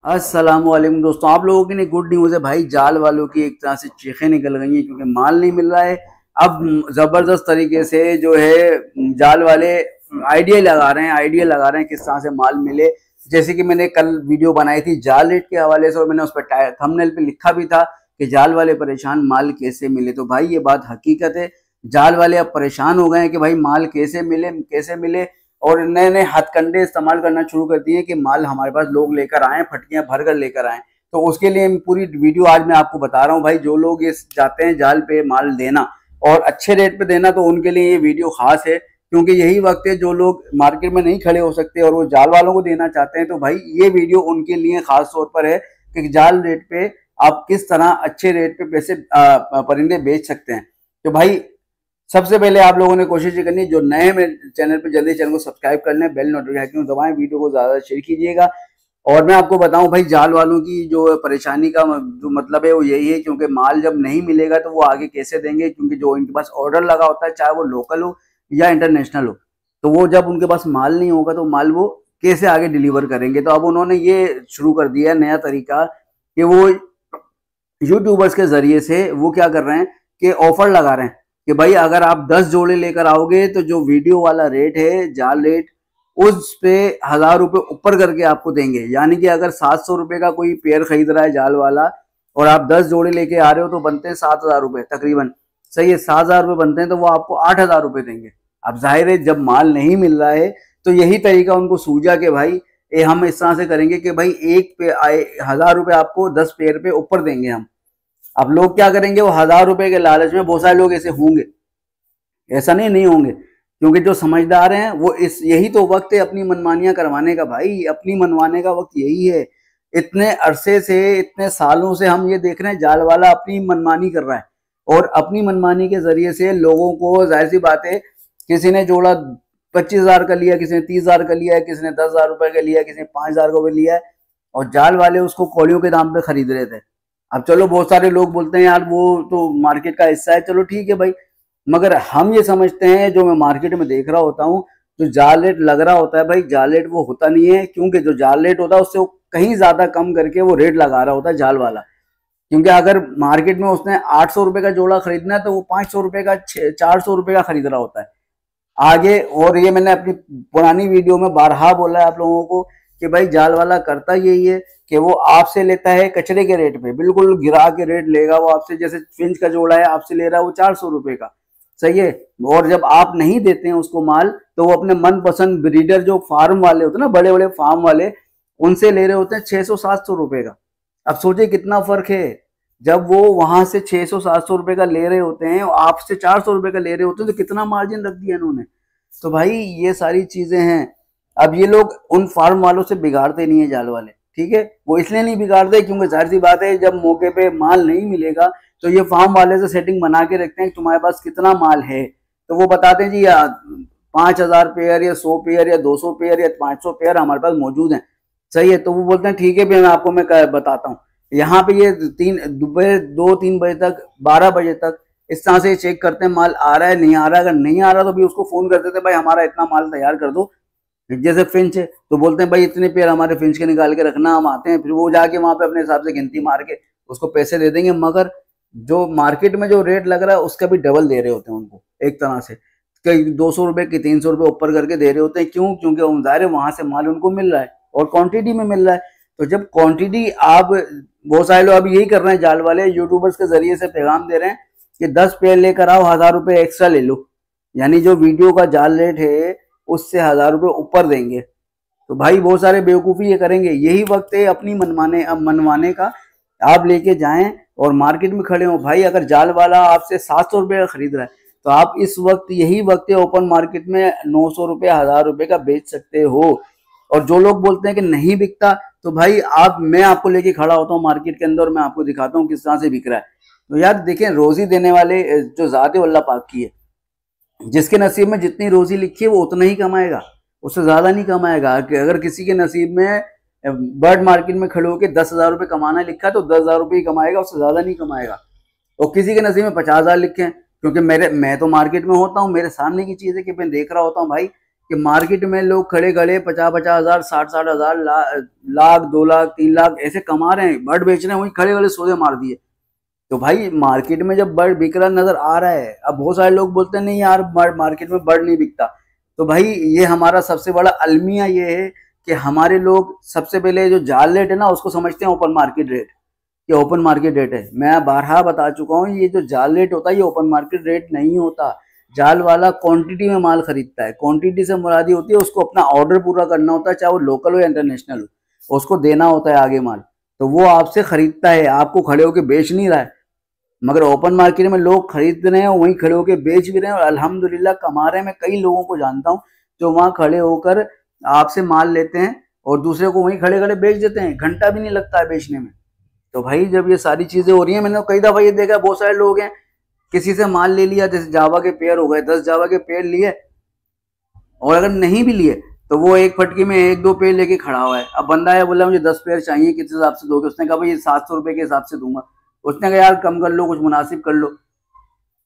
अस्सलामुअलैकुम दोस्तों, आप लोगों के लिए गुड न्यूज़ है भाई। जाल वालों की एक तरह से चीखें निकल गई हैं क्योंकि माल नहीं मिल रहा है। अब जबरदस्त तरीके से जो है जाल वाले आइडिया लगा रहे हैं किस तरह से माल मिले। जैसे कि मैंने कल वीडियो बनाई थी जाल रेट के हवाले से और मैंने उस पर थंबनेल पे लिखा भी था कि जाल वाले परेशान, माल कैसे मिले। तो भाई ये बात हकीकत है, जाल वाले अब परेशान हो गए हैं कि भाई माल कैसे मिले और नए नए हथकंडे इस्तेमाल करना शुरू कर दिए कि माल हमारे पास लोग लेकर आए, फटकियां भर कर लेकर आए। तो उसके लिए पूरी वीडियो आज मैं आपको बता रहा हूँ भाई। जो लोग ये चाहते हैं जाल पे माल देना और अच्छे रेट पे देना, तो उनके लिए ये वीडियो खास है क्योंकि यही वक्त है जो लोग मार्केट में नहीं खड़े हो सकते और वो जाल वालों को देना चाहते हैं। तो भाई ये वीडियो उनके लिए खास तौर पर है कि जाल रेट पे आप किस तरह अच्छे रेट पे पैसे परिंदे बेच सकते हैं। तो भाई सबसे पहले आप लोगों ने कोशिश ये करनी है, जो नए हैं मेरे चैनल पे जल्दी चैनल को सब्सक्राइब कर लें, बेल नोटिफिकेशन दबाएं, वीडियो को ज्यादा शेयर कीजिएगा। और मैं आपको बताऊं भाई, जाल वालों की जो परेशानी का जो मतलब है वो यही है क्योंकि माल जब नहीं मिलेगा तो वो आगे कैसे देंगे, क्योंकि जो इनके पास ऑर्डर लगा होता है चाहे वो लोकल हो या इंटरनेशनल हो, तो वो जब उनके पास माल नहीं होगा तो माल वो कैसे आगे डिलीवर करेंगे। तो अब उन्होंने ये शुरू कर दिया नया तरीका कि वो यूट्यूबर्स के जरिए से वो क्या कर रहे हैं कि ऑफर लगा रहे हैं कि भाई अगर आप 10 जोड़े लेकर आओगे तो जो वीडियो वाला रेट है जाल रेट, उस पे 1000 रुपये ऊपर करके आपको देंगे। यानी कि अगर 700 रुपये का कोई पेयर खरीद रहा है जाल वाला और आप 10 जोड़े लेके आ रहे हो तो बनते हैं 7000 रुपये तकरीबन। सही है, 7000 रुपये बनते हैं तो वो आपको 8000 रुपये देंगे। अब जाहिर है जब माल नहीं मिल रहा है तो यही तरीका उनको सूझा कि भाई हम इस तरह से करेंगे कि भाई एक पे आए 1000 रुपये आपको 10 पेयर पे ऊपर देंगे हम। अब लोग क्या करेंगे, वो 1000 रुपये के लालच में, बहुत सारे लोग ऐसे होंगे, ऐसा नहीं होंगे, क्योंकि जो समझदार हैं वो इस यही तो वक्त है अपनी मनमानियां करवाने का भाई। अपनी मनवाने का वक्त यही है। इतने अरसे से, इतने सालों से हम ये देख रहे हैं जाल वाला अपनी मनमानी कर रहा है और अपनी मनमानी के जरिए से लोगों को, जाहिर सी बात है, किसी ने जोड़ा 25,000 का लिया, किसी ने 30,000 का लिया है, किसी ने 10,000 रुपए का लिया है, किसी ने 5,000 का लिया है और जाल वाले उसको कौड़ियों के दाम पे खरीद रहे थे। अब चलो बहुत सारे लोग बोलते हैं यार वो तो मार्केट का हिस्सा है, चलो ठीक है भाई, मगर हम ये समझते हैं, जो मैं मार्केट में देख रहा होता हूँ, जो जाल रेट लग रहा होता है भाई, जाल रेट वो होता नहीं है, क्योंकि जो जाल रेट होता है उससे वो कहीं ज्यादा कम करके वो रेट लगा रहा होता है जाल वाला। क्योंकि अगर मार्केट में उसने 800 रुपये का जोड़ा खरीदना है तो वो 500 रुपये का, 400 रुपये का खरीद रहा होता है आगे। और ये मैंने अपनी पुरानी वीडियो में बारहा बोला है आप लोगों को कि भाई जाल वाला करता यही है कि वो आपसे लेता है कचरे के रेट पे, बिल्कुल गिरा के रेट लेगा वो आपसे। जैसे फिंच का जोड़ा है आपसे ले रहा है वो 400 रुपये का, सही है। और जब आप नहीं देते हैं उसको माल तो वो अपने मनपसंद ब्रीडर, जो फार्म वाले होते हैं ना, बड़े बड़े फार्म वाले, उनसे ले रहे होते हैं 600-700 रुपये का। अब सोचिए कितना फर्क है। जब वो वहां से 600-700 रुपये का ले रहे होते हैं और आपसे 400 रुपये का ले रहे होते हैं, तो कितना मार्जिन रख दिया इन्होंने। तो भाई ये सारी चीजें हैं। अब ये लोग उन फार्म वालों से बिगाड़ते नहीं है जाल वाले, ठीक है। वो इसलिए नहीं बिगाड़ते क्योंकि जाहिर सी बात है जब मौके पे माल नहीं मिलेगा तो ये फार्म वाले से सेटिंग बना के रखते हैं कि तुम्हारे पास कितना माल है, तो वो बताते हैं जी 5,000 पेयर या 100 पेयर या 200 पेयर या 500 पेयर हमारे पास मौजूद है, सही है। तो वो बोलते हैं ठीक है भैया, मैं बताता हूँ। यहाँ पे ये 2-3 बजे तक, 12 बजे तक इस तरह से चेक करते हैं माल आ रहा है नहीं आ रहा है। अगर नहीं आ रहा तो भी उसको फोन कर देते हैं भाई हमारा इतना माल तैयार कर दो। जैसे फिंच है तो बोलते हैं भाई इतने पेयर हमारे फिंच के निकाल के रखना, हम आते हैं, फिर वो जाके वहां पे अपने हिसाब से गिनती मार के उसको पैसे दे देंगे। मगर जो मार्केट में जो रेट लग रहा है उसका भी डबल दे रहे होते हैं उनको, एक तरह से कई 200 रुपए की 300 रुपए ऊपर करके दे रहे होते हैं। क्यों? क्योंकि जाहिर है वहां से माल उनको मिल रहा है और क्वांटिटी में मिल रहा है। तो जब क्वांटिटी, आप बहुत सारे लोग अब यही कर रहे हैं, जाल वाले यूट्यूबर्स के जरिए से पैगाम दे रहे हैं कि 10 पेयर लेकर आओ, 1000 रुपये एक्स्ट्रा ले लो, यानी जो वीडियो का जाल रेट है उससे 1000 रुपये ऊपर देंगे। तो भाई बहुत सारे बेवकूफ़ी ये करेंगे। यही वक्त है अपनी मनवाने का। आप लेके जाएं और मार्केट में खड़े हो भाई। अगर जाल वाला आपसे 700 रुपये का खरीद रहा है तो आप इस वक्त, यही वक्त है, ओपन मार्केट में 900 रुपये, 1000 रुपये का बेच सकते हो। और जो लोग बोलते हैं कि नहीं बिकता, तो भाई मैं आपको लेके खड़ा होता हूँ मार्केट के अंदर, मैं आपको दिखाता हूँ किस तरह से बिक रहा है। तो यार देखें, रोजी देने वाले जो ज़ात है अल्लाह पाक की है, जिसके नसीब में जितनी रोजी लिखी है वो उतना ही कमाएगा, उससे ज्यादा नहीं कमाएगा। कि अगर किसी के नसीब में बर्ड मार्केट में खड़े होकर 10,000 रुपये कमाना लिखा है तो 10,000 रुपये ही कमाएगा, उससे ज्यादा नहीं कमाएगा। और किसी के नसीब में 50,000 लिखे हैं, क्योंकि मैं तो मार्केट में होता हूँ, मेरे सामने की चीज है कि मैं देख रहा होता हूँ भाई कि मार्केट में लोग खड़े खड़े 50-50 हजार, 60-60 हजार, लाख, 2 लाख, 3 लाख ऐसे कमा रहे हैं, बर्ड बेच रहे हैं, वहीं खड़े खड़े सौदे मार दिए। तो भाई मार्केट में जब बर्ड बिक रहा नजर आ रहा है, अब बहुत सारे लोग बोलते हैं नहीं यार मार्केट में बर्ड नहीं बिकता। तो भाई ये हमारा सबसे बड़ा अलमिया ये है कि हमारे लोग सबसे पहले जो जाल रेट है ना उसको समझते हैं ओपन मार्केट रेट, कि ओपन मार्केट रेट है। मैं बारहा बता चुका हूँ, ये जो जाल रेट होता है ये ओपन मार्केट रेट नहीं होता। जाल वाला क्वांटिटी में माल खरीदता है, क्वांटिटी से मुरादी होती है उसको अपना ऑर्डर पूरा करना होता है, चाहे वो लोकल हो या इंटरनेशनल हो, उसको देना होता है आगे माल, तो वो आपसे खरीदता है, आपको खड़े होकर बेच नहीं रहा है। मगर ओपन मार्केट में लोग खरीद रहे हैं, वहीं खड़े होकर बेच भी रहे हैं और अल्हम्दुलिल्लाह कमा रहे हैं। मैं कई लोगों को जानता हूँ जो वहां खड़े होकर आपसे माल लेते हैं और दूसरे को वहीं खड़े खड़े बेच देते हैं, घंटा भी नहीं लगता है बेचने में। तो भाई जब ये सारी चीजें हो रही हैं, मैंने कई दफा ये देखा, बहुत सारे लोग हैं किसी से माल ले लिया, जैसे जावा के पेयर हो गए, 10 जावा के पेयर लिए, और अगर नहीं भी लिए तो वो एक फटकी में 1-2 पेयर लेके खड़ा हुआ है। अब बंदा है बोला मुझे 10 पेयर चाहिए, किस हिसाब से दोगे? उसने कहा भाई 700 रुपए के हिसाब से दूंगा। उसने कहा यार कम कर लो, कुछ मुनासिब कर लो।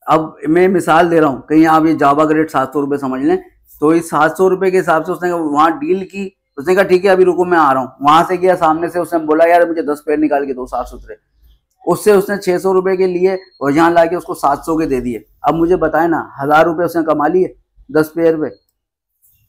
अब मैं मिसाल दे रहा हूँ, कहीं आप ये जावा का रेट 700 रुपये समझ लें, तो इस 700 रुपये के हिसाब से उसने वहाँ डील की। उसने कहा ठीक है अभी रुको मैं आ रहा हूँ। वहां से गया, सामने से उसने बोला यार मुझे 10 पेयर निकाल के दो साफ सुथरे। उससे उसने 600 रुपये के लिए और यहाँ ला के उसको 700 के दे दिए। अब मुझे बताए ना 1000 रुपये उसने कमा लिए 10 पेयर पे।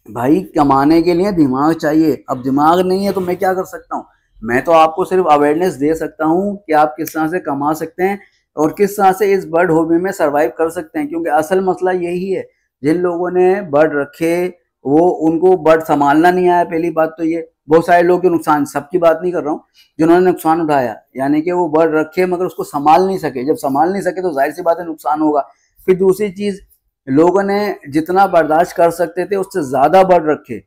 भाई कमाने के लिए दिमाग चाहिए, अब दिमाग नहीं है तो मैं क्या कर सकता हूँ? मैं तो आपको सिर्फ अवेयरनेस दे सकता हूँ कि आप किस तरह से कमा सकते हैं और किस तरह से इस बर्ड हॉबी में सरवाइव कर सकते हैं। क्योंकि असल मसला यही है, जिन लोगों ने बर्ड रखे वो उनको बर्ड संभालना नहीं आया। पहली बात तो ये, बहुत सारे लोग के नुकसान, सबकी बात नहीं कर रहा हूँ, जिन्होंने नुकसान उठाया, यानी कि वो बर्ड रखे मगर उसको संभाल नहीं सके। जब संभाल नहीं सके तो जाहिर सी बात है नुकसान होगा। फिर दूसरी चीज, लोगों ने जितना बर्दाश्त कर सकते थे उससे ज्यादा बर्ड रखे।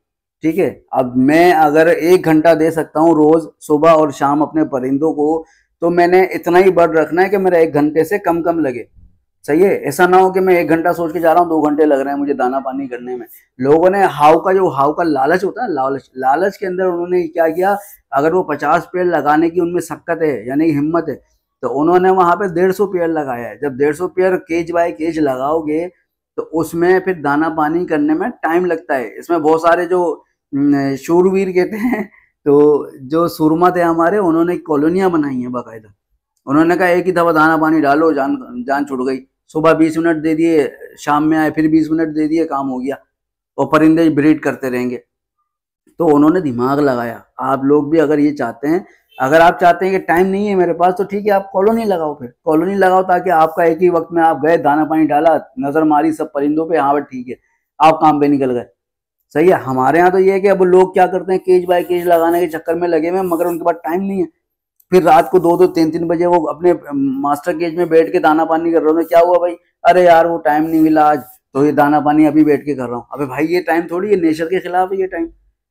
ठीक है, अब मैं अगर 1 घंटा दे सकता हूँ रोज सुबह और शाम अपने परिंदों को, तो मैंने इतना ही बर्ड रखना है कि मेरा 1 घंटे से कम कम लगे। सही है, ऐसा ना हो कि मैं 1 घंटा सोच के जा रहा हूँ 2 घंटे लग रहे हैं मुझे दाना पानी करने में। लोगों ने हाव का लालच होता है, लालच के अंदर उन्होंने क्या किया, अगर वो 50 पेड़ लगाने की उनमें शक्कत है यानी कि हिम्मत है, तो उन्होंने वहां पे 150 पेड़ लगाया है। जब 150 पेड़ केज बाय केज लगाओगे तो उसमें फिर दाना पानी करने में टाइम लगता है। इसमें बहुत सारे जो शूरवीर कहते हैं, तो जो सुरमा थे हमारे, उन्होंने कॉलोनियां बनाई हैं बाकायदा। उन्होंने कहा एक ही दफा दाना पानी डालो, जान छुट गई। सुबह 20 मिनट दे दिए, शाम में आए फिर 20 मिनट दे दिए, काम हो गया, और परिंदे ब्रीड करते रहेंगे। तो उन्होंने दिमाग लगाया। आप लोग भी अगर ये चाहते हैं, अगर आप चाहते हैं कि टाइम नहीं है मेरे पास, तो ठीक है आप कॉलोनी लगाओ, फिर कॉलोनी लगाओ, ताकि आपका एक ही वक्त में आप गए, दाना पानी डाला, नजर मारी सब परिंदों पे, हाँ ठीक है आप काम पे निकल गए। सही है। हमारे यहाँ तो ये है कि अब लोग क्या करते हैं, केज बाय केज लगाने के चक्कर में लगे हुए, मगर उनके पास टाइम नहीं है। फिर रात को 2-2 3-3 बजे वो अपने मास्टर केज में बैठ के दाना पानी कर रहे होते। क्या हुआ भाई? अरे यार वो टाइम नहीं मिला आज, तो ये दाना पानी अभी बैठ के कर रहा हूँ। अबे भाई ये टाइम थोड़ी, ये नेचर के खिलाफ है। ये टाइम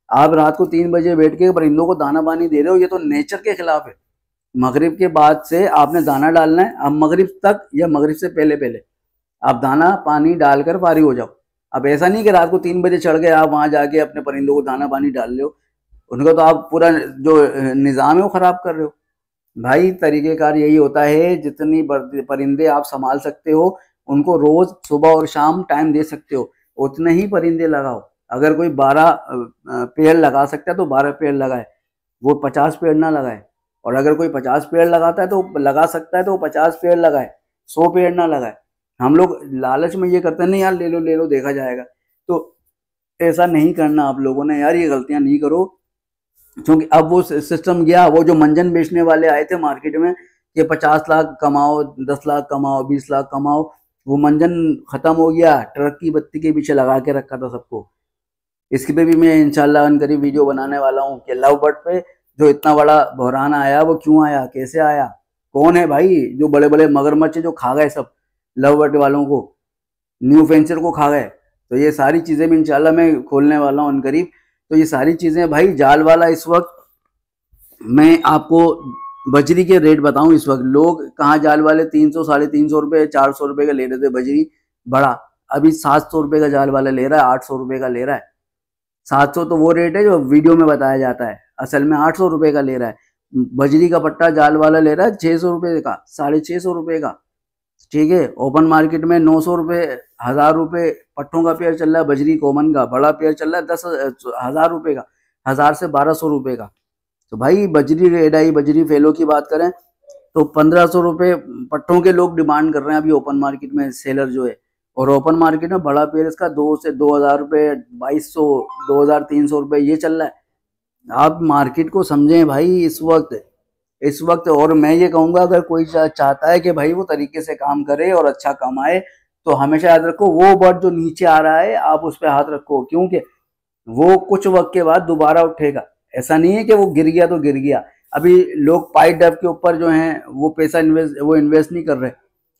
आप रात को 3 बजे बैठ के परिंदों को दाना पानी दे रहे हो, ये तो नेचर के खिलाफ है। मगरिब के बाद से आपने दाना डालना है। अब मगरिब तक या मगरिब से पहले पहले आप दाना पानी डालकर फारिग हो जाओ। अब ऐसा नहीं कि रात को 3 बजे चढ़ गए आप वहां जाके अपने परिंदों को दाना पानी डाल रहे हो, उनका तो आप पूरा जो निज़ाम है वो खराब कर रहे हो। भाई तरीक़ेकार यही होता है, जितनी परिंदे आप संभाल सकते हो उनको रोज सुबह और शाम टाइम दे सकते हो, उतने ही परिंदे लगाओ। अगर कोई 12 पेड़ लगा सकता है तो 12 पेड़ लगाए, वो 50 पेड़ ना लगाए। और अगर कोई 50 पेड़ लगाता है तो लगा सकता है तो 50 पेड़ लगाए, 100 पेड़ ना लगाए। हम लोग लालच में ये करते हैं, नहीं यार ले लो देखा जाएगा, तो ऐसा नहीं करना आप लोगों ने यार, ये गलतियां नहीं करो। क्योंकि अब वो सिस्टम गया, वो जो मंजन बेचने वाले आए थे मार्केट में कि 50 लाख कमाओ, 10 लाख कमाओ, 20 लाख कमाओ, वो मंजन खत्म हो गया, ट्रक की बत्ती के पीछे लगा के रखा था सबको। इसके पे भी मैं इंशाल्लाह अनकरीब वीडियो बनाने वाला हूँ कि लव बर्ड पे जो इतना बड़ा बहरान आया वो क्यों आया, कैसे आया, कौन है भाई जो बड़े बड़े मगरमच्छ जो खा गए सब लव बर्ड वालों को, न्यू वेंचर को खा गए। तो ये सारी चीज़ें भी इंशाल्लाह मैं खोलने वाला हूँ अनकरीब। तो ये सारी चीज़ें भाई, जाल वाला इस वक्त मैं आपको बजरी के रेट बताऊं, इस वक्त लोग कहाँ जाल वाले 300 350 रुपये 400 रुपये का ले रहे थे बजरी बड़ा, अभी 700 रुपये का जाल वाला ले रहा है, 800 रुपये का ले रहा है। 700 तो वो रेट है जो वीडियो में बताया जाता है, असल में 800 रुपये का ले रहा है। बजरी का पट्टा जाल वाला ले रहा है 600 रुपये का, 650 रुपये का। ठीक है। ओपन मार्केट में 900 रुपये, 1000 रुपये पट्टों का पेयर चल रहा है, बजरी कॉमन का बड़ा पेयर चल रहा है 10,000 रुपये का, 1000 से 1200 रुपये का। तो भाई बजरी रेड आई, बजरी फेलो की बात करें तो 1500 रुपये पट्टों के लोग डिमांड कर रहे हैं अभी ओपन मार्केट में, सेलर जो है। और ओपन मार्केट में बड़ा पेयर इसका 2 से 2000 रुपये, 2200, 2300 रुपये ये चल रहा है। आप मार्केट को समझें भाई इस वक्त। और मैं ये कहूंगा अगर कोई चाहता है कि भाई वो तरीके से काम करे और अच्छा कमाए, तो हमेशा याद रखो वो बर्ड जो नीचे आ रहा है आप उस पर हाथ रखो, क्योंकि वो कुछ वक्त के बाद दोबारा उठेगा। ऐसा नहीं है कि वो गिर गया तो गिर गया। अभी लोग पाइट डब के ऊपर जो है वो पैसा इन्वेस्ट नहीं कर रहे।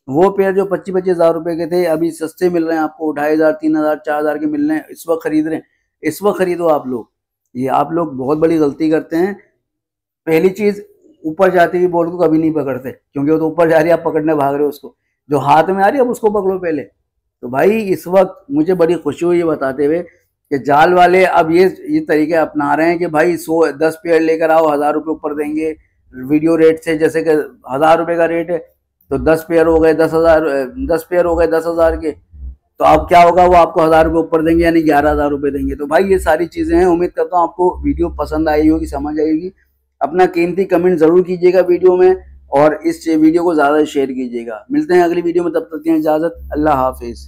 वो पेयर जो 25,000 रुपए के थे अभी सस्ते मिल रहे हैं आपको, 2,500, 3,000, 4,000 के मिल रहे हैं, इस वक्त खरीद रहे हैं। इस वक्त खरीदो आप लोग। ये आप लोग बहुत बड़ी गलती करते हैं। पहली चीज, ऊपर जाती हुई बॉल को कभी नहीं पकड़ते, क्योंकि वो तो ऊपर जा रही है, आप पकड़ने भाग रहे हो उसको। जो हाथ में आ रही है अब उसको पकड़ो पहले। तो भाई इस वक्त मुझे बड़ी खुशी हुई ये बताते हुए कि जाल वाले अब ये तरीके अपना रहे हैं कि भाई 10 पेयर लेकर आओ, 1000 रुपये ऊपर देंगे वीडियो रेट से। जैसे कि 1000 रुपये का रेट है तो 10 पेयर हो गए 10,000, 10 पेयर हो गए 10,000 के। तो अब क्या होगा, वो आपको 1000 रुपये ऊपर देंगे, यानी 11,000 रुपये देंगे। तो भाई ये सारी चीजें हैं। उम्मीद करता हूँ आपको वीडियो पसंद आई होगी, समझ आई होगी। अपना कीमती कमेंट जरूर कीजिएगा वीडियो में, और इस वीडियो को ज्यादा शेयर कीजिएगा। मिलते हैं अगली वीडियो में, तब तक की इजाजत, अल्लाह हाफिज।